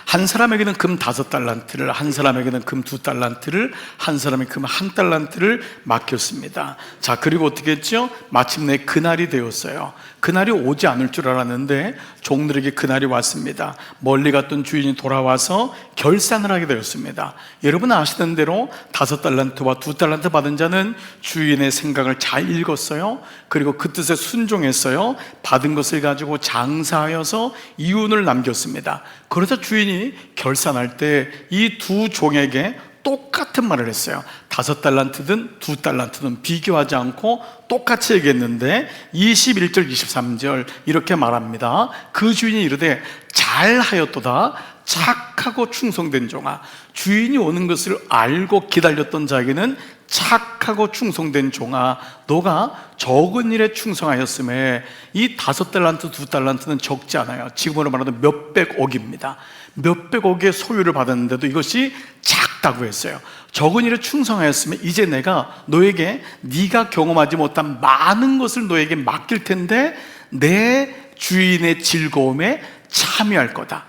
한 사람에게는 금 5달란트를, 한 사람에게는 금 2달란트를, 한 사람에게 금 1달란트를 맡겼습니다. 자, 그리고 어떻게 했죠? 마침내 그날이 되었어요. 그날이 오지 않을 줄 알았는데 종들에게 그날이 왔습니다. 멀리 갔던 주인이 돌아와서 결산을 하게 되었습니다. 여러분 아시는 대로 5달란트와 2달란트 받은 자는 주인의 생각을 잘 읽었어요. 그리고 그 뜻에 순종했어요. 받은 것을 가지고 장사하여서 이윤을 남겼습니다. 그러자 주인이 결산할 때 이 두 종에게 똑같은 말을 했어요. 5달란트든 2달란트든 비교하지 않고 똑같이 얘기했는데 21절 23절 이렇게 말합니다. 그 주인이 이르되 잘하였도다 착하고 충성된 종아. 주인이 오는 것을 알고 기다렸던 자에게는 착하고 충성된 종아, 너가 적은 일에 충성하였음에 이 5달란트 2달란트는 적지 않아요. 지금으로 말하면 몇백억입니다. 몇백억의 소유를 받았는데도 이것이 작다고 했어요. 적은 일에 충성하였으면 이제 내가 너에게 네가 경험하지 못한 많은 것을 너에게 맡길 텐데 내 주인의 즐거움에 참여할 거다.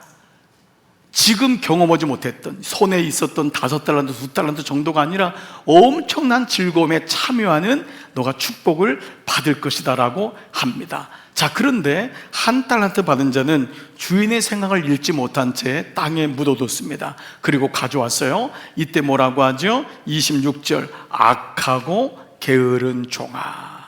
지금 경험하지 못했던, 손에 있었던 5달란트, 2달란트 정도가 아니라 엄청난 즐거움에 참여하는 너가 축복을 받을 것이다 라고 합니다. 자, 그런데 1달란트 받은 자는 주인의 생각을 읽지 못한 채 땅에 묻어뒀습니다. 그리고 가져왔어요. 이때 뭐라고 하죠? 26절, 악하고 게으른 종아.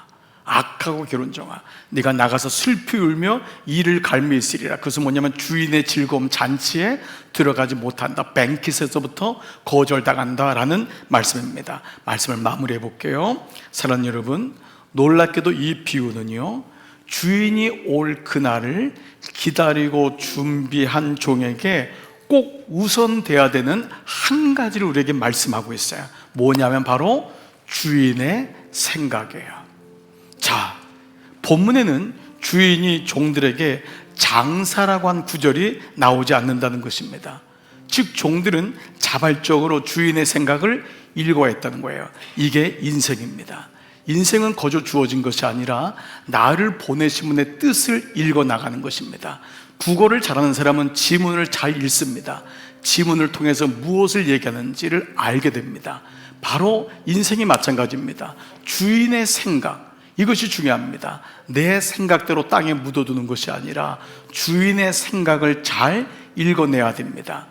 악하고 게으른 종아, 네가 나가서 슬피 울며 이를 갈미 있으리라. 그것은 뭐냐면 주인의 즐거움 잔치에 들어가지 못한다, 뱅킷에서부터 거절당한다 라는 말씀입니다. 말씀을 마무리해 볼게요. 사랑하는 여러분, 놀랍게도 이 비유는요, 주인이 올 그날을 기다리고 준비한 종에게 꼭 우선돼야 되는 한 가지를 우리에게 말씀하고 있어요. 뭐냐면 바로 주인의 생각이에요. 자, 본문에는 주인이 종들에게 장사라고 한 구절이 나오지 않는다는 것입니다. 즉 종들은 자발적으로 주인의 생각을 읽어야 했다는 거예요. 이게 인생입니다. 인생은 거저 주어진 것이 아니라 나를 보내신 분의 뜻을 읽어 나가는 것입니다. 국어를 잘하는 사람은 지문을 잘 읽습니다. 지문을 통해서 무엇을 얘기하는지를 알게 됩니다. 바로 인생이 마찬가지입니다. 주인의 생각, 이것이 중요합니다. 내 생각대로 땅에 묻어두는 것이 아니라 주인의 생각을 잘 읽어내야 됩니다.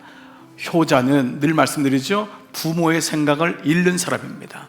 효자는 늘 말씀드리죠, 부모의 생각을 읽는 사람입니다.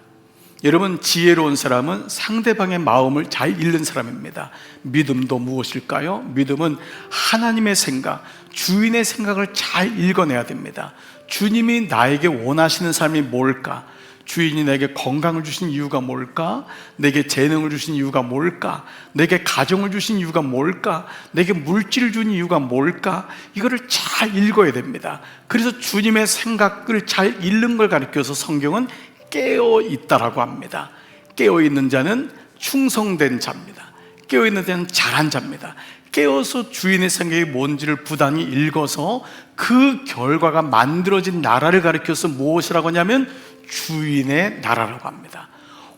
여러분, 지혜로운 사람은 상대방의 마음을 잘 읽는 사람입니다. 믿음도 무엇일까요? 믿음은 하나님의 생각, 주인의 생각을 잘 읽어내야 됩니다. 주님이 나에게 원하시는 삶이 뭘까? 주인이 내게 건강을 주신 이유가 뭘까? 내게 재능을 주신 이유가 뭘까? 내게 가정을 주신 이유가 뭘까? 내게 물질을 준 이유가 뭘까? 이거를 잘 읽어야 됩니다. 그래서 주님의 생각을 잘 읽는 걸 가리켜서 성경은 깨어있다라고 합니다. 깨어있는 자는 충성된 자입니다. 깨어있는 자는 잘한 자입니다. 깨어서 주인의 생각이 뭔지를 부단히 읽어서 그 결과가 만들어진 나라를 가리켜서 무엇이라고 하냐면 주인의 나라라고 합니다.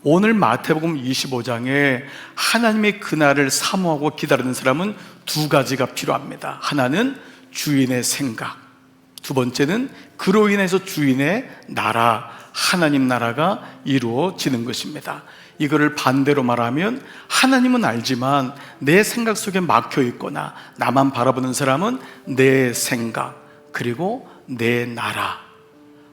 오늘 마태복음 25장에 하나님의 그날을 사모하고 기다리는 사람은 두 가지가 필요합니다. 하나는 주인의 생각, 두 번째는 그로 인해서 주인의 나라, 하나님 나라가 이루어지는 것입니다. 이거를 반대로 말하면 하나님은 알지만 내 생각 속에 막혀 있거나 나만 바라보는 사람은 내 생각 그리고 내 나라,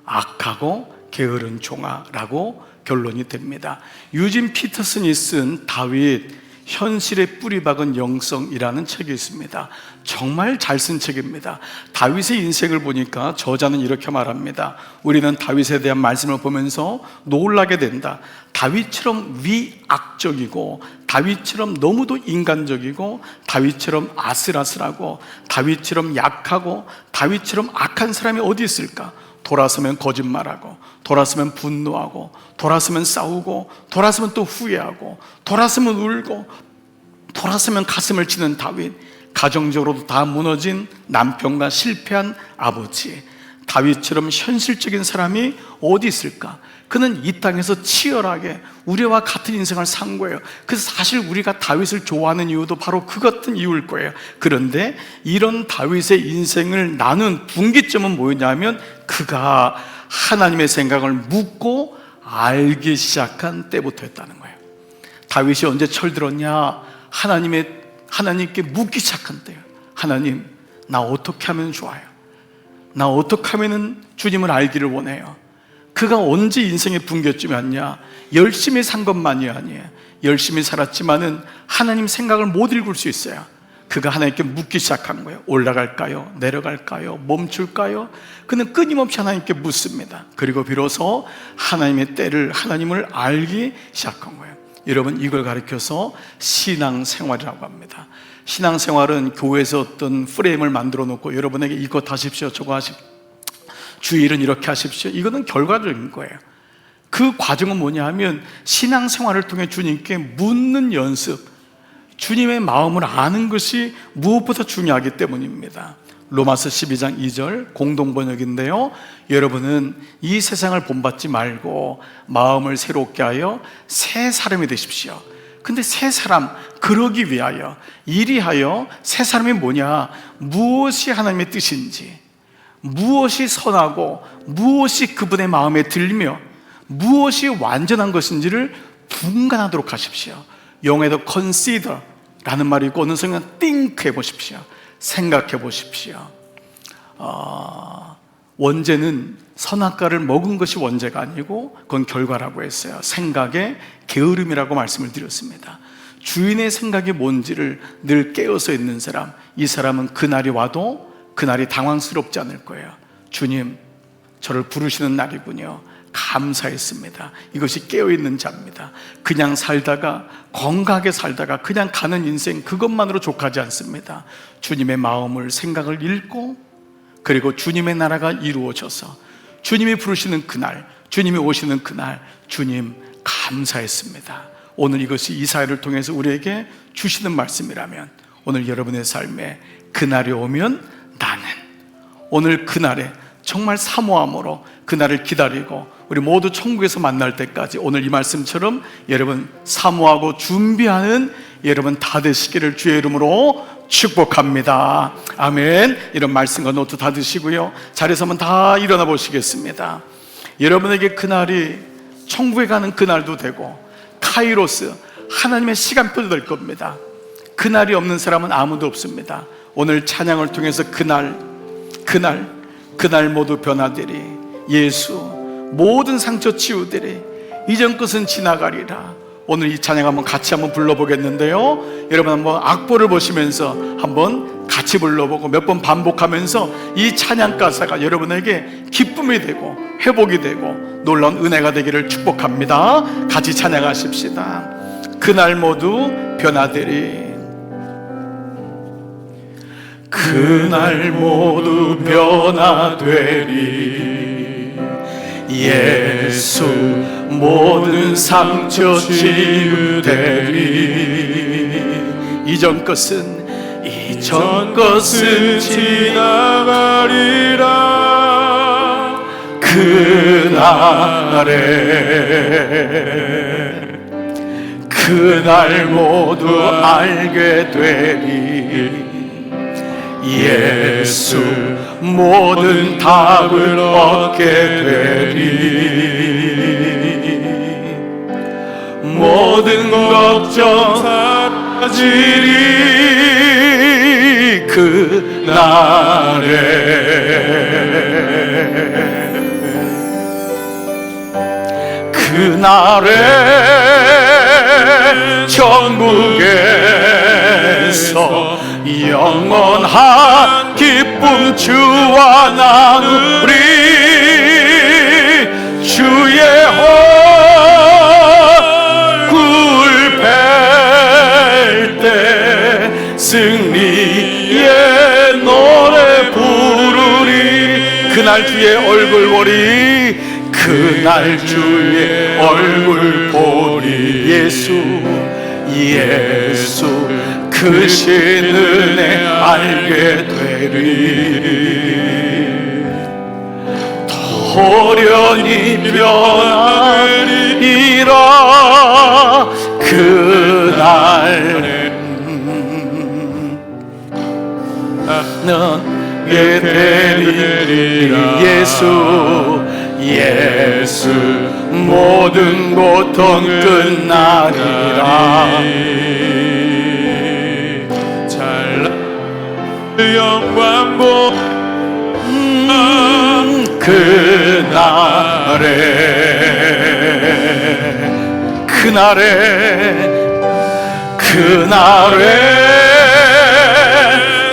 악하고 게으른 종아라고 결론이 됩니다. 유진 피터슨이 쓴 다윗 현실에 뿌리 박은 영성이라는 책이 있습니다. 정말 잘 쓴 책입니다. 다윗의 인생을 보니까 저자는 이렇게 말합니다. 우리는 다윗에 대한 말씀을 보면서 놀라게 된다. 다윗처럼 위악적이고 다윗처럼 너무도 인간적이고 다윗처럼 아슬아슬하고 다윗처럼 약하고 다윗처럼 악한 사람이 어디 있을까? 돌아서면 거짓말하고 돌아서면 분노하고 돌아서면 싸우고 돌아서면 또 후회하고 돌아서면 울고 돌아서면 가슴을 치는 다윗, 가정적으로도 다 무너진 남편과 실패한 아버지, 다윗처럼 현실적인 사람이 어디 있을까? 그는 이 땅에서 치열하게 우리와 같은 인생을 산 거예요. 그래서 사실 우리가 다윗을 좋아하는 이유도 바로 그 같은 이유일 거예요. 그런데 이런 다윗의 인생을 나눈 분기점은 뭐였냐면 그가 하나님의 생각을 묻고 알기 시작한 때부터였다는 거예요. 다윗이 언제 철들었냐? 하나님께 묻기 시작한 때예요. 하나님, 나 어떻게 하면 좋아요? 나 어떻게 하면 주님을 알기를 원해요? 그가 언제 인생의 분기점이 왔냐? 열심히 산 것만이 아니에요. 열심히 살았지만은 하나님 생각을 못 읽을 수 있어요. 그가 하나님께 묻기 시작한 거예요. 올라갈까요? 내려갈까요? 멈출까요? 그는 끊임없이 하나님께 묻습니다. 그리고 비로소 하나님의 때를, 하나님을 알기 시작한 거예요. 여러분, 이걸 가리켜서 신앙생활이라고 합니다. 신앙생활은 교회에서 어떤 프레임을 만들어 놓고 여러분에게 이것 하십시오, 저거 하십시오, 주일은 이렇게 하십시오, 이거는 결과적인 거예요. 그 과정은 뭐냐 하면 신앙생활을 통해 주님께 묻는 연습, 주님의 마음을 아는 것이 무엇보다 중요하기 때문입니다. 로마서 12장 2절 공동번역인데요, 여러분은 이 세상을 본받지 말고 마음을 새롭게 하여 새 사람이 되십시오. 근데 새 사람, 그러기 위하여, 이리하여 새 사람이 뭐냐? 무엇이 하나님의 뜻인지, 무엇이 선하고 무엇이 그분의 마음에 들리며 무엇이 완전한 것인지를 분간하도록 하십시오. 영어에도 consider 라는 말이 있고 어느 순간 think 해보십시오. 생각해 보십시오. 원죄는 선악과를 먹은 것이 원죄가 아니고 그건 결과라고 했어요. 생각의 게으름이라고 말씀을 드렸습니다. 주인의 생각이 뭔지를 늘 깨어서 있는 사람, 이 사람은 그날이 와도 그날이 당황스럽지 않을 거예요. 주님, 저를 부르시는 날이군요. 감사했습니다. 이것이 깨어있는 자입니다. 그냥 살다가, 건강하게 살다가 그냥 가는 인생, 그것만으로 족하지 않습니다. 주님의 마음을, 생각을 읽고, 그리고 주님의 나라가 이루어져서 주님이 부르시는 그날, 주님이 오시는 그날, 주님 감사했습니다. 오늘 이것이 이사야를 통해서 우리에게 주시는 말씀이라면 오늘 여러분의 삶에 그날이 오면 나는, 오늘 그날에 정말 사모함으로 그날을 기다리고 우리 모두 천국에서 만날 때까지 오늘 이 말씀처럼 여러분 사모하고 준비하는 여러분 다 되시기를 주의 이름으로 축복합니다. 아멘. 이런 말씀과 노트 다 드시고요, 자리에서 한번 다 일어나 보시겠습니다. 여러분에게 그날이 천국에 가는 그날도 되고 카이로스 하나님의 시간표도 될 겁니다. 그날이 없는 사람은 아무도 없습니다. 오늘 찬양을 통해서 그날 모두 변화되리, 예수 모든 상처 치유되리, 이전 것은 지나가리라. 오늘 이 찬양 한번 같이 한번 불러보겠는데요, 여러분 한번 악보를 보시면서 한번 같이 불러보고 몇 번 반복하면서 이 찬양 가사가 여러분에게 기쁨이 되고 회복이 되고 놀라운 은혜가 되기를 축복합니다. 같이 찬양하십시다. 그날 모두 변화되리, 그날 모두 변화되리, 예수 모든 상처 치유되리, 이전 것은 지나가리라. 그날 모두 알게 되리, 예수 모든 답을 얻게 되리, 모든 걱정 사라지리. 그날에 천국에서 영원한 기쁨 주와 나누리, 주의 얼굴 뵐 때 승리의 노래 부르리. 그날 주의 얼굴 보리, 그날 주의 얼굴 보리, 예수 크신 은혜 알게 되리, 돌연히 변하리라. 그날은 되리, 예수 모든 고통 끝나리라. 영광 그날에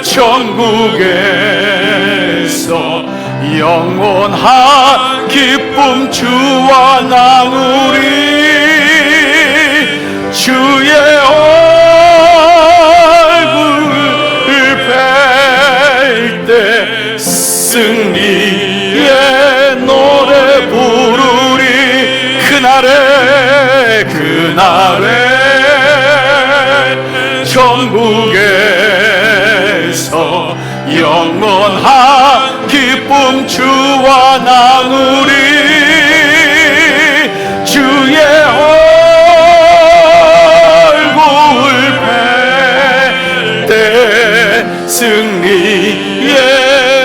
천국에서 영원한 기쁨 주와 나누리, 주의 얼굴 뵐 때 승리의 노래 부르리. 그날에 천국에서 영원한 기쁨 주와 나누리, 주의 얼굴 뵐 때 승리의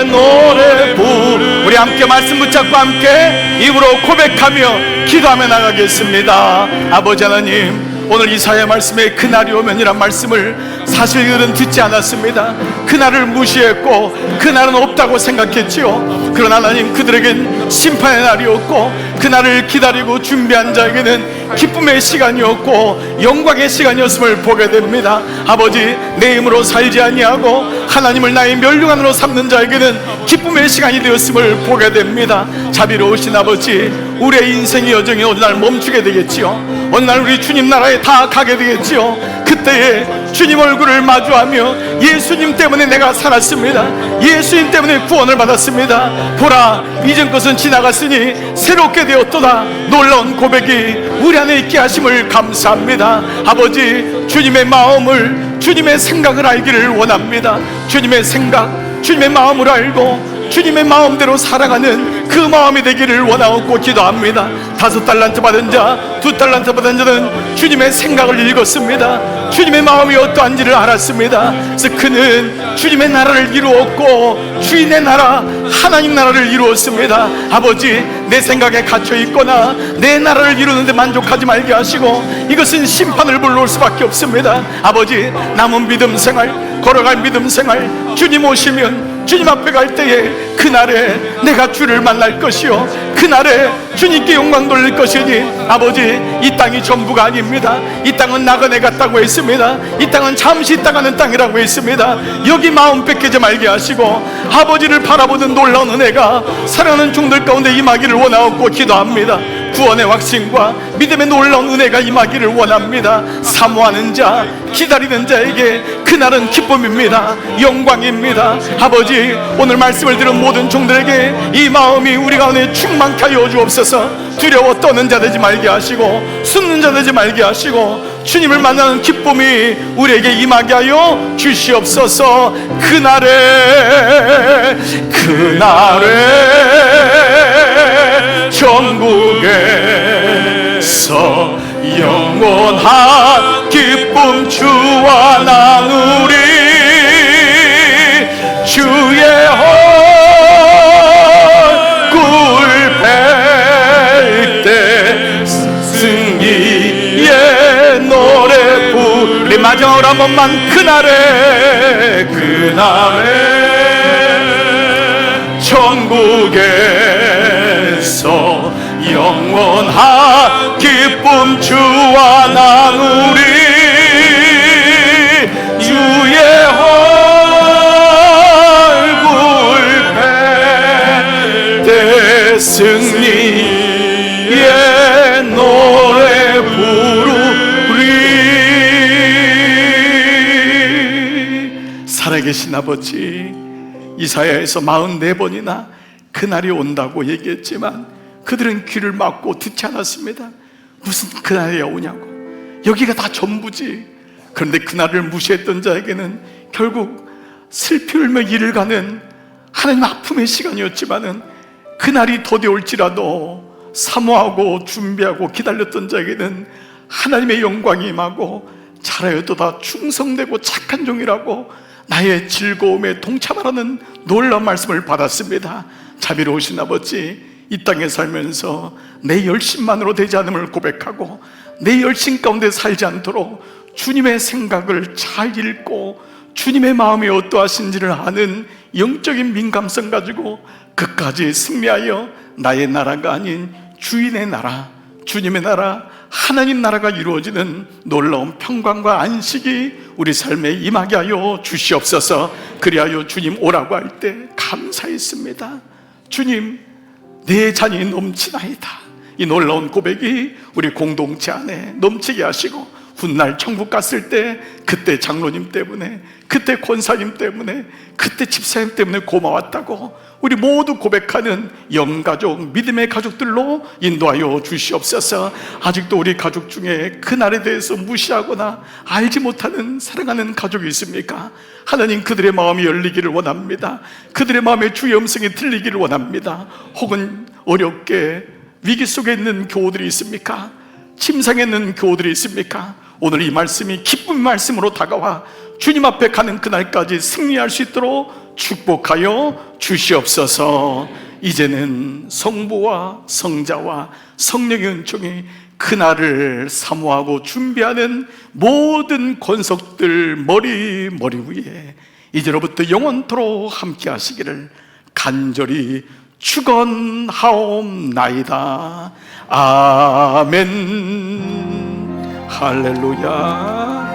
노래 부르리. 우리 함께 말씀 붙잡고 함께 입으로 고백하며 기도하며 나가겠습니다. 아버지 하나님, 오늘 이사야 말씀에 그날이 오면이란 말씀을 사실 그들은 듣지 않았습니다. 그날을 무시했고 그날은 없다고 생각했지요. 그러나 하나님, 그들에겐 심판의 날이었고 그날을 기다리고 준비한 자에게는 기쁨의 시간이었고 영광의 시간이었음을 보게 됩니다. 아버지, 내 힘으로 살지 아니하고 하나님을 나의 멸류관으로 삼는 자에게는 기쁨의 시간이 되었음을 보게 됩니다. 자비로우신 아버지, 우리의 인생의 여정이 어느 날 멈추게 되겠지요. 어느 날 우리 주님 나라에 다 가게 되겠지요. 그때에 주님 얼굴을 마주하며 예수님 때문에 내가 살았습니다, 예수님 때문에 구원을 받았습니다, 보라 이전 것은 지나갔으니 새롭게 되었도다, 놀라운 고백이 우리 안에 있게 하심을 감사합니다. 아버지, 주님의 마음을, 주님의 생각을 알기를 원합니다. 주님의 생각, 주님의 마음을 알고 주님의 마음대로 살아가는 그 마음이 되기를 원하고 기도합니다. 5달란트 받은 자, 2달란트 받은 자는 주님의 생각을 읽었습니다. 주님의 마음이 어떠한지를 알았습니다. 그래서 그는 주님의 나라를 이루었고 주인의 나라, 하나님 나라를 이루었습니다. 아버지, 내 생각에 갇혀 있거나 내 나라를 이루는데 만족하지 말게 하시고, 이것은 심판을 불러올 수밖에 없습니다. 아버지, 남은 믿음 생활, 걸어갈 믿음 생활, 주님 오시면 주님 앞에 갈 때에 그날에 내가 주를 만날 것이요, 그날에 주님께 영광 돌릴 것이니, 아버지, 이 땅이 전부가 아닙니다. 이 땅은 나그네 같다고 했습니다. 이 땅은 잠시 있다가는 땅이라고 했습니다. 여기 마음 뺏기지 말게 하시고 아버지를 바라보는 놀라운 은혜가 사랑하는 종들 가운데 임하기를 원하고 기도합니다. 구원의 확신과 믿음의 놀라운 은혜가 임하기를 원합니다. 사모하는 자, 기다리는 자에게 그날은 기쁨입니다. 영광입니다. 아버지, 오늘 말씀을 들은 모든 종들에게 이 마음이 우리 가운데 충만케 하여 주옵소서. 두려워 떠는 자 되지 말게 하시고 숨는 자 되지 말게 하시고 주님을 만나는 기쁨이 우리에게 임하게 하여 주시옵소서. 그날에 전국에서 영원한 기쁨 주와 나누리. 주의 얼굴 뵐 때 승리의 노래 부르리. 마지막으로 한 번만. 그날에 천국에서 영원한 기쁨 주와 나누리. 주의 얼굴 뵐 때 승리의 노래 부르리. 살아계신 아버지, 이사야에서 44번이나 그날이 온다고 얘기했지만 그들은 귀를 막고 듣지 않았습니다. 무슨 그날이 오냐고, 여기가 다 전부지. 그런데 그날을 무시했던 자에게는 결국 슬피 울며 일을 가는 하나님 아픔의 시간이었지만은, 그날이 더디올지라도 사모하고 준비하고 기다렸던 자에게는 하나님의 영광이 임하고, 잘하였도다 충성되고 착한 종이라고 나의 즐거움에 동참하라는 놀라운 말씀을 받았습니다. 자비로우신 아버지, 이 땅에 살면서 내 열심만으로 되지 않음을 고백하고 내 열심 가운데 살지 않도록 주님의 생각을 잘 읽고 주님의 마음이 어떠하신지를 아는 영적인 민감성 가지고 끝까지 승리하여 나의 나라가 아닌 주인의 나라, 주님의 나라, 하나님 나라가 이루어지는 놀라운 평강과 안식이 우리 삶에 임하게 하여 주시옵소서. 그리하여 주님 오라고 할 때 감사했습니다. 주님, 내 잔이 넘치나이다. 이 놀라운 고백이 우리 공동체 안에 넘치게 하시고, 훗날 천국 갔을 때 그때 장로님 때문에, 그때 권사님 때문에, 그때 집사님 때문에 고마웠다고 우리 모두 고백하는 영가족, 믿음의 가족들로 인도하여 주시옵소서. 아직도 우리 가족 중에 그날에 대해서 무시하거나 알지 못하는 사랑하는 가족이 있습니까? 하나님, 그들의 마음이 열리기를 원합니다. 그들의 마음에 주의 음성이 들리기를 원합니다. 혹은 어렵게 위기 속에 있는 교우들이 있습니까? 침상에 있는 교우들이 있습니까? 오늘 이 말씀이 기쁨의 말씀으로 다가와 주님 앞에 가는 그날까지 승리할 수 있도록 축복하여 주시옵소서. 이제는 성부와 성자와 성령의 은총이 그날을 사모하고 준비하는 모든 권속들 머리 위에 이제로부터 영원토록 함께 하시기를 간절히 축원하옵나이다. 아멘. 할렐루야.